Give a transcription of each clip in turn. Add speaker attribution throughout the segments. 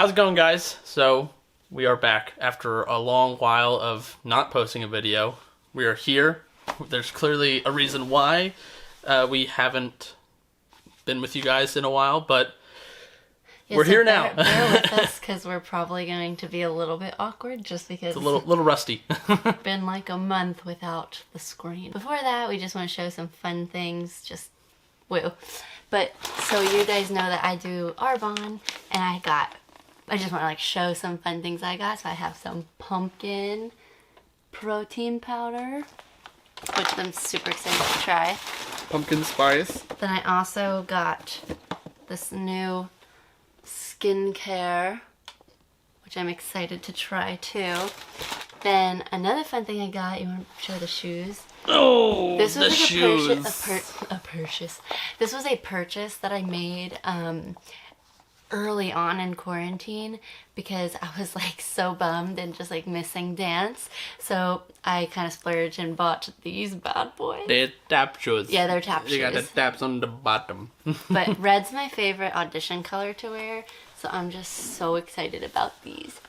Speaker 1: How's it going, guys? So, we are back after a long while of not posting a video. We are here. There's clearly a reason why we haven't been with you guys in a while, but we're here now.
Speaker 2: Bear with us, because we're probably going to be a little bit awkward, just because
Speaker 1: It's a little rusty.
Speaker 2: it's been like a month without the screen. Before that, we just want to show some fun things, just woo. But, so you guys know that I do Arbonne, and I just want to like show some fun things I got. So I have some pumpkin protein powder, which I'm super excited to try.
Speaker 1: Pumpkin spice.
Speaker 2: Then I also got this new skincare, which I'm excited to try too. Then another fun thing I got, you want to show the shoes?
Speaker 1: Oh,
Speaker 2: This was
Speaker 1: the
Speaker 2: like
Speaker 1: shoes.
Speaker 2: a purchase. This was a purchase that I made early on in quarantine because I was like so bummed and just like missing dance. So I kind of splurged and bought these bad boys.
Speaker 1: They're tap shoes.
Speaker 2: Yeah, they're tap
Speaker 1: They got the
Speaker 2: shoes.
Speaker 1: taps on the bottom.
Speaker 2: But red's my favorite audition color to wear, so I'm just so excited about these.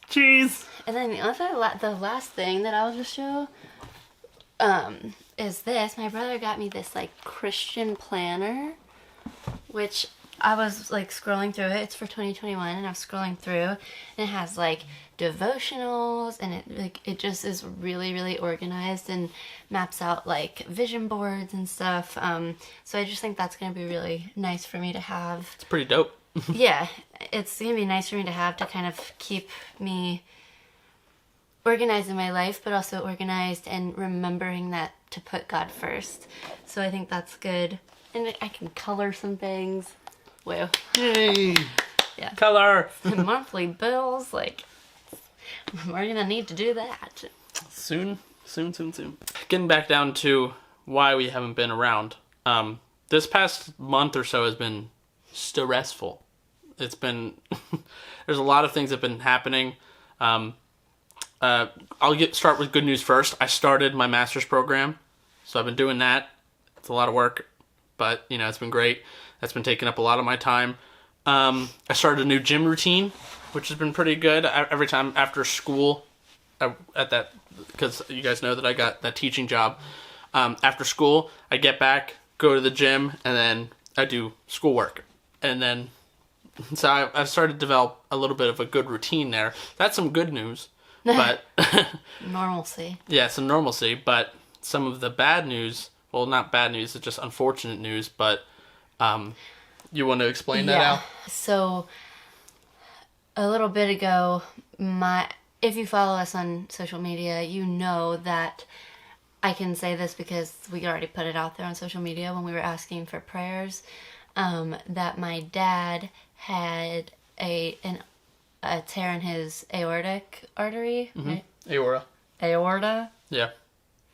Speaker 1: Cheese.
Speaker 2: And then the last thing that I'll just show is this. My brother got me this like Christian planner, which I was like scrolling through it. It's for 2021, and I was scrolling through, and it has like devotionals, and it just is really, really organized and maps out like vision boards and stuff. So I just think that's gonna be really nice for me to have.
Speaker 1: It's pretty dope.
Speaker 2: Yeah, it's gonna be nice for me to have to kind of keep me organized in my life, but also organized and remembering that to put God first. So I think that's good, and I can color some things. Whoa.
Speaker 1: Yay.
Speaker 2: Yeah.
Speaker 1: Color.
Speaker 2: Monthly bills, like, we're gonna need to do that.
Speaker 1: Soon. Getting back down to why we haven't been around. This past month or so has been stressful. It's been there's a lot of things that have been happening. I'll start with good news first. I started my master's program, so I've been doing that. It's a lot of work, but it's been great. That's been taking up a lot of my time. I started a new gym routine, which has been pretty good. Every time after school, because you guys know that I got that teaching job. After school, I get back, go to the gym, and then I do schoolwork. And then, so I've started to develop a little bit of a good routine there. That's some good news, but
Speaker 2: Normalcy.
Speaker 1: yeah, some normalcy. But some of the bad news, well, not bad news, it's just unfortunate news. But you want to explain that, Al?
Speaker 2: So a little bit ago, if you follow us on social media, you know that I can say this because we already put it out there on social media when we were asking for prayers. That my dad had a tear in his aortic artery.
Speaker 1: Mm-hmm.
Speaker 2: Right?
Speaker 1: Aorta. Yeah.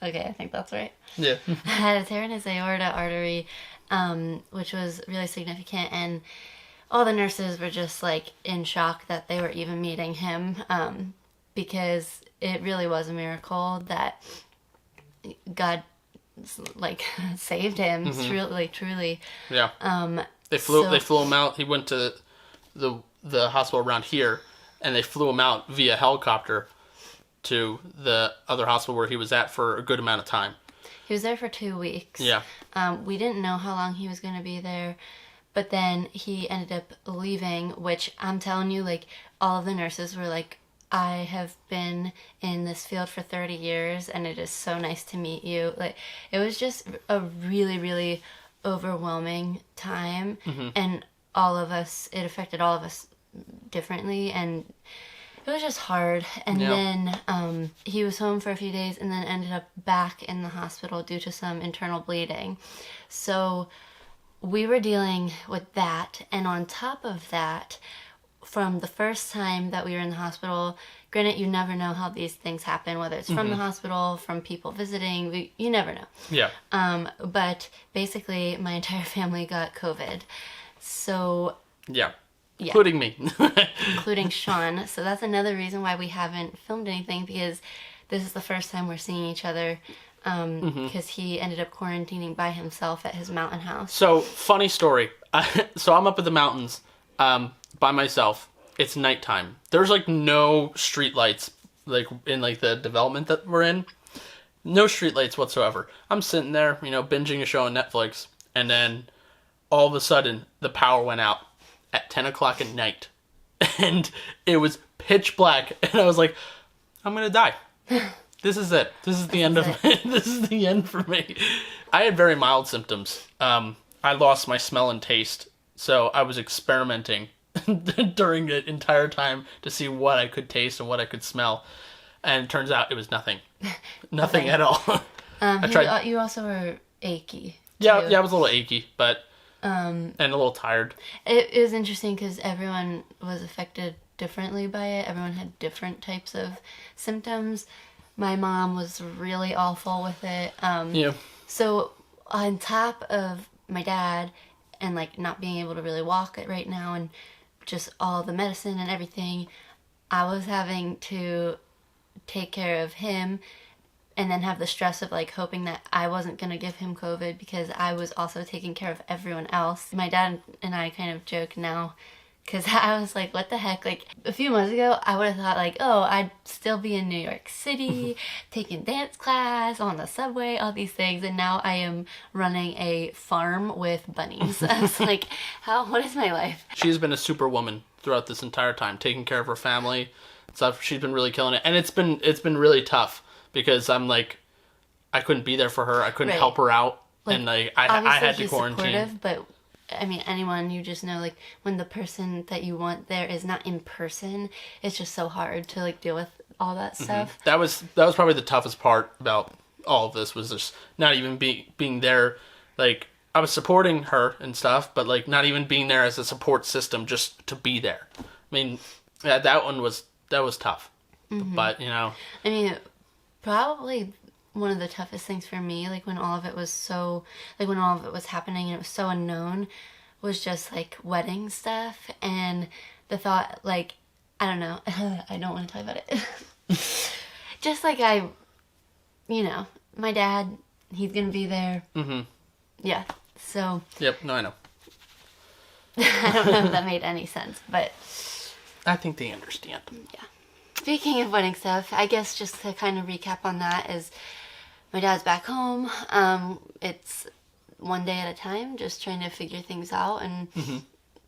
Speaker 2: Okay, I think that's right.
Speaker 1: Yeah.
Speaker 2: Had a tear in his aorta artery, which was really significant, and all the nurses were just like in shock that they were even meeting him, because it really was a miracle that God like saved him.
Speaker 1: Mm-hmm.
Speaker 2: Truly.
Speaker 1: Yeah. They flew him out. He went to the hospital around here, and they flew him out via helicopter to the other hospital where he was at for a good amount of time.
Speaker 2: He was there for 2 weeks.
Speaker 1: Yeah.
Speaker 2: We didn't know how long he was going to be there, but then he ended up leaving, which I'm telling you, like, all of the nurses were like, I have been in this field for 30 years, and it is so nice to meet you. Like, it was just a really, really overwhelming time, and it affected all of us differently, and it was just hard. And then he was home for a few days and then ended up back in the hospital due to some internal bleeding. So we were dealing with that, and on top of that, from the first time that we were in the hospital, granted, you never know how these things happen, whether it's from the hospital, from people visiting, you never know.
Speaker 1: Yeah.
Speaker 2: But basically, my entire family got COVID. So
Speaker 1: Yeah.
Speaker 2: Yeah.
Speaker 1: Including me.
Speaker 2: Including Sean. So that's another reason why we haven't filmed anything, because this is the first time we're seeing each other, because he ended up quarantining by himself at his mountain house.
Speaker 1: So, funny story. So I'm up in the mountains, by myself. It's nighttime. There's like no street lights like in like the development that we're in. No street lights whatsoever. I'm sitting there, binging a show on Netflix, and then all of a sudden the power went out at 10 o'clock at night. And it was pitch black, and I was like, I'm gonna die. This is it. This is the end of it. This is the end for me. I had very mild symptoms. I lost my smell and taste, so I was experimenting during the entire time to see what I could taste and what I could smell, and it turns out it was nothing. Nothing at all. I tried.
Speaker 2: You also were achy.
Speaker 1: Yeah, I was a little achy, but and a little tired.
Speaker 2: It was interesting because everyone was affected differently by it. Everyone had different types of symptoms. My mom was really awful with it.
Speaker 1: Yeah.
Speaker 2: So on top of my dad and like not being able to really walk it right now and just all the medicine and everything, I was having to take care of him and then have the stress of like hoping that I wasn't going to give him COVID because I was also taking care of everyone else. My dad and I kind of joke now because I was like, what the heck? Like a few months ago, I would have thought like, oh, I'd still be in New York City, taking dance class, on the subway, all these things. And now I am running a farm with bunnies. I was like, what is my life?
Speaker 1: She's been a superwoman throughout this entire time, taking care of her family. Stuff. She's been really killing it. And it's been really tough because I'm like, I couldn't be there for her. I couldn't help her out. Like, and like, I had to quarantine.
Speaker 2: But I mean, anyone you just know, like when the person that you want there is not in person, it's just so hard to like deal with all that stuff.
Speaker 1: That was probably the toughest part about all of this was just not even being there. Like I was supporting her and stuff, but like not even being there as a support system just to be there. I mean, that was tough. But I
Speaker 2: mean, probably one of the toughest things for me, like when all of it was happening and it was so unknown, was just like wedding stuff and the thought, like, I don't know, I don't want to talk about it. Just like my dad, he's gonna be there. Yeah, so.
Speaker 1: Yep, no, I know.
Speaker 2: I don't know if that made any sense, but.
Speaker 1: I think they understand.
Speaker 2: Yeah. Speaking of wedding stuff, I guess just to kind of recap on that is my dad's back home. It's one day at a time, just trying to figure things out and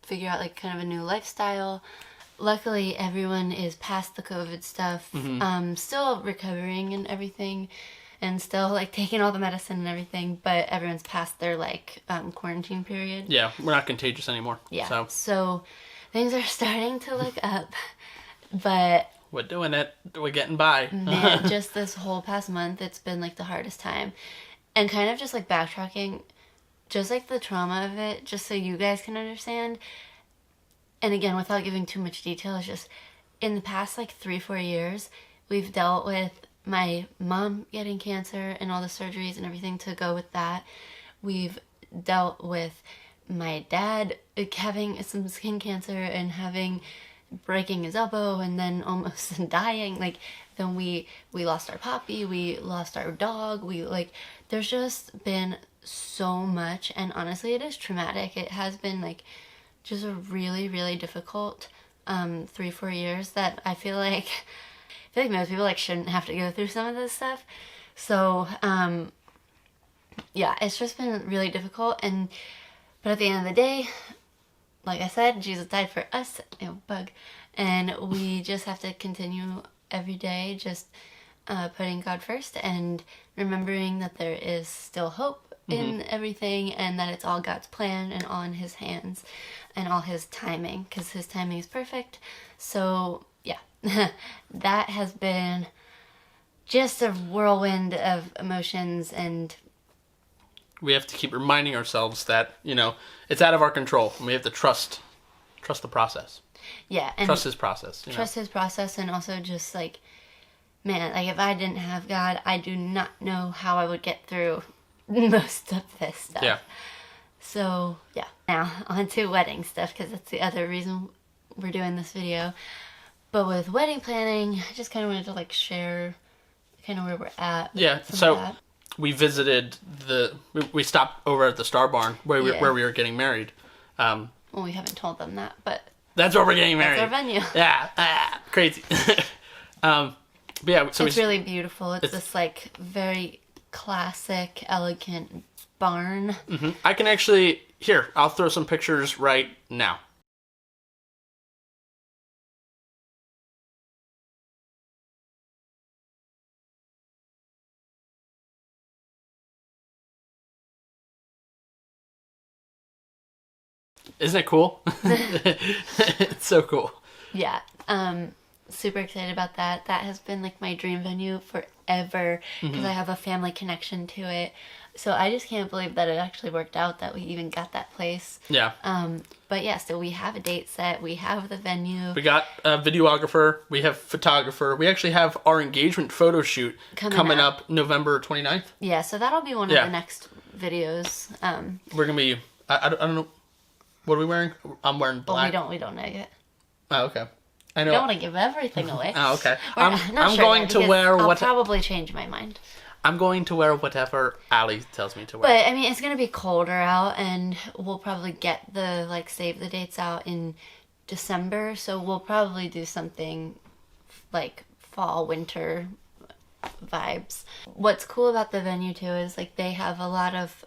Speaker 2: figure out like kind of a new lifestyle. Luckily, everyone is past the COVID stuff. Still recovering and everything, and still like taking all the medicine and everything, but everyone's past their like quarantine period.
Speaker 1: Yeah, we're not contagious anymore.
Speaker 2: Yeah. So things are starting to look up, but
Speaker 1: we're doing it. We're getting by.
Speaker 2: Man, just this whole past month, it's been like the hardest time. And kind of just like backtracking, just like the trauma of it, just so you guys can understand. And again, without giving too much detail, it's just in the past like 3-4 years, we've dealt with my mom getting cancer and all the surgeries and everything to go with that. We've dealt with my dad having some skin cancer and breaking his elbow and then almost dying. Like then we lost our puppy, we lost our dog, there's just been so much, and honestly it is traumatic. It has been like just a really, really difficult 3-4 years that I feel like most people like shouldn't have to go through some of this stuff. So yeah, it's just been really difficult, but at the end of the day, like I said, Jesus died for us, and we just have to continue every day just putting God first and remembering that there is still hope in everything and that it's all God's plan and all in His hands and all His timing, because His timing is perfect. So yeah, that has been just a whirlwind of emotions, and
Speaker 1: we have to keep reminding ourselves that, it's out of our control. And we have to trust the process.
Speaker 2: Yeah. And
Speaker 1: trust His process.
Speaker 2: Trust His process, and also just like, man, like if I didn't have God, I do not know how I would get through most of this stuff.
Speaker 1: Yeah.
Speaker 2: So, yeah. Now, on to wedding stuff, because that's the other reason we're doing this video. But with wedding planning, I just kind of wanted to like share kind of where we're at.
Speaker 1: Yeah, so we visited we stopped over at the Star Barn where we were getting married.
Speaker 2: Well, Well, we haven't told them that, but
Speaker 1: That's where we're getting married.
Speaker 2: that's our venue.
Speaker 1: Yeah, crazy. But yeah, so
Speaker 2: It's really beautiful. It's this like very classic, elegant barn.
Speaker 1: I can actually I'll throw some pictures right now. Isn't it cool? It's so cool.
Speaker 2: Yeah. Super excited about that. That has been like my dream venue forever because I have a family connection to it. So I just can't believe that it actually worked out that we even got that place.
Speaker 1: Yeah.
Speaker 2: But yeah, so we have a date set. We have the venue
Speaker 1: We got a videographer. We have photographer. We actually have our engagement photo shoot coming up November 29th.
Speaker 2: Yeah, so that'll be one of the next videos.
Speaker 1: We're going to be, I don't know, what are we wearing? I'm wearing black.
Speaker 2: But we don't know yet.
Speaker 1: Oh, okay. I know.
Speaker 2: I don't want to give everything away.
Speaker 1: Oh, okay.
Speaker 2: I'm not sure
Speaker 1: going
Speaker 2: yet,
Speaker 1: to
Speaker 2: because
Speaker 1: wear
Speaker 2: I'll
Speaker 1: what
Speaker 2: probably change my mind.
Speaker 1: I'm going to wear whatever Allie tells me to wear.
Speaker 2: But I mean, it's gonna be colder out, and we'll probably get the like save the dates out in December. So we'll probably do something like fall winter vibes. What's cool about the venue too is like they have a lot of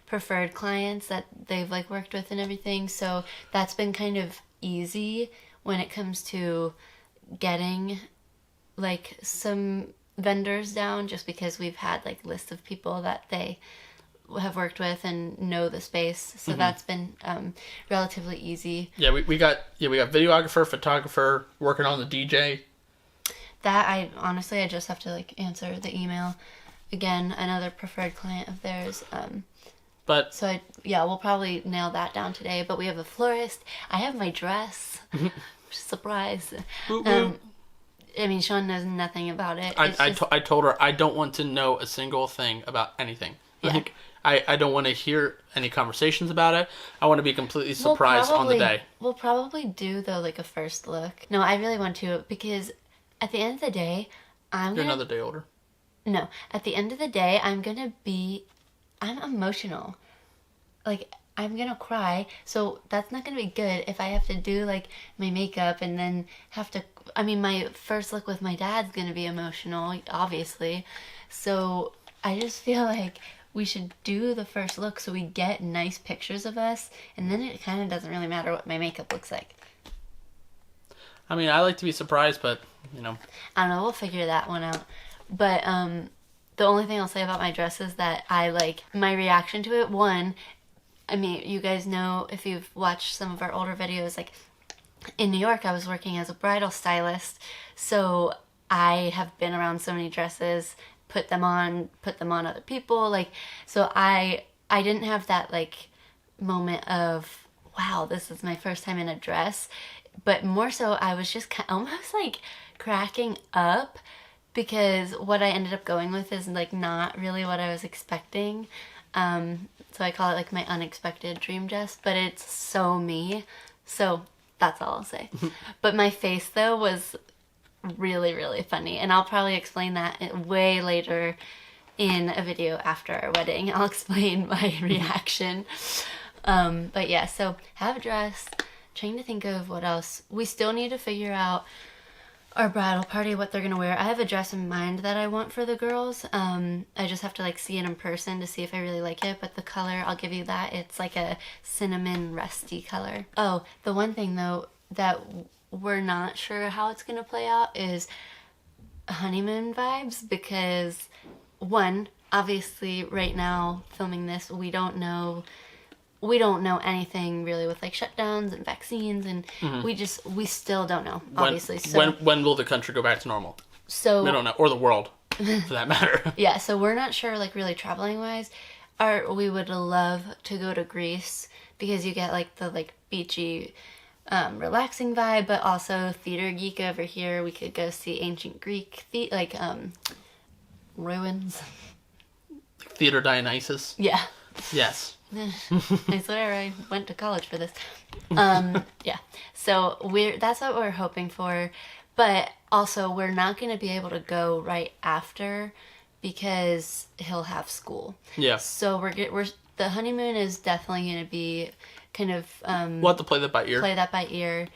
Speaker 2: preferred clients that they've like worked with and everything. So that's been kind of easy when it comes to getting like some vendors down, just because we've had like lists of people that they have worked with and know the space. So that's been relatively easy.
Speaker 1: Yeah, we got videographer, photographer, working on the DJ.
Speaker 2: That I just have to like answer the email. Again, another preferred client of theirs.
Speaker 1: But
Speaker 2: So we'll probably nail that down today. But we have a florist. I have my dress. Surprise. I mean, Sean knows nothing about it.
Speaker 1: I told her I don't want to know a single thing about anything.
Speaker 2: Yeah.
Speaker 1: Like I don't want to hear any conversations about it. I want to be completely surprised on the day.
Speaker 2: We'll probably do though like a first look. No, I really want to, because at the end of the day,
Speaker 1: You're another day older.
Speaker 2: No, at the end of the day, I'm emotional. Like, I'm gonna cry, so that's not gonna be good if I have to do like my makeup and then have to. I mean, my first look with my dad's gonna be emotional, obviously. So I just feel like we should do the first look so we get nice pictures of us, and then it kind of doesn't really matter what my makeup looks like.
Speaker 1: I mean, I like to be surprised, but
Speaker 2: I don't know. We'll figure that one out. But the only thing I'll say about my dress is that I like my reaction to it. One, I mean, you guys know if you've watched some of our older videos, like in New York, I was working as a bridal stylist, so I have been around so many dresses, put them on other people, like, so I didn't have that like moment of wow, this is my first time in a dress, but more so I was just almost like cracking up, because what I ended up going with is like not really what I was expecting. So I call it like my unexpected dream dress, but it's so me. So that's all I'll say. But my face though was really, really funny, and I'll probably explain that way later in a video after our wedding. I'll explain my reaction. But yeah, so have a dress. Trying to think of what else. We still need to figure out our bridal party, what they're gonna wear. I have a dress in mind that I want for the girls. I just have to like see it in person to see if I really like it, but the color, I'll give you that. It's like a cinnamon rusty color. Oh, the one thing though that we're not sure how it's gonna play out is honeymoon vibes, because one, obviously right now filming this, we don't know anything really with like shutdowns and vaccines, and we still don't know, obviously.
Speaker 1: When will the country go back to normal?
Speaker 2: So
Speaker 1: we don't know, or the world for that matter.
Speaker 2: Yeah, so we're not sure like really traveling wise. We would love to go to Greece, because you get like the like beachy relaxing vibe, but also theater geek over here. We could go see ancient Greek ruins.
Speaker 1: Theater Dionysus.
Speaker 2: Yeah.
Speaker 1: Yes.
Speaker 2: I swear I went to college for this. Yeah. So that's what we're hoping for, but also we're not going to be able to go right after because he'll have school.
Speaker 1: Yeah.
Speaker 2: So the honeymoon is definitely going to be kind of
Speaker 1: We'll have to play that by ear.
Speaker 2: play that by ear.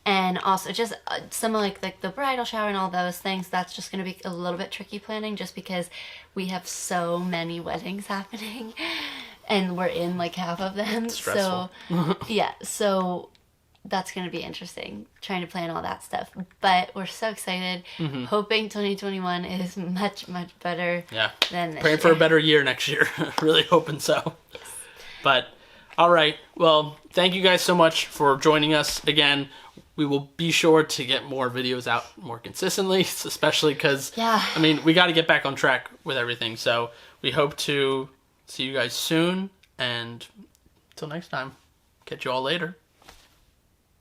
Speaker 2: And also just some of like the bridal shower and all those things, that's just going to be a little bit tricky planning just because we have so many weddings happening and we're in like half of them.
Speaker 1: Stressful.
Speaker 2: So yeah, so that's going to be interesting trying to plan all that stuff. But we're so excited, hoping 2021 is much, much better
Speaker 1: Yeah.
Speaker 2: than this
Speaker 1: Praying
Speaker 2: year.
Speaker 1: for a better year next year. Really hoping so.
Speaker 2: Yes.
Speaker 1: But, all right. Well, thank you guys so much for joining us again. We will be sure to get more videos out more consistently, especially because,
Speaker 2: Yeah.
Speaker 1: I mean, we got to get back on track with everything. So we hope to see you guys soon. And until next time, catch you all later.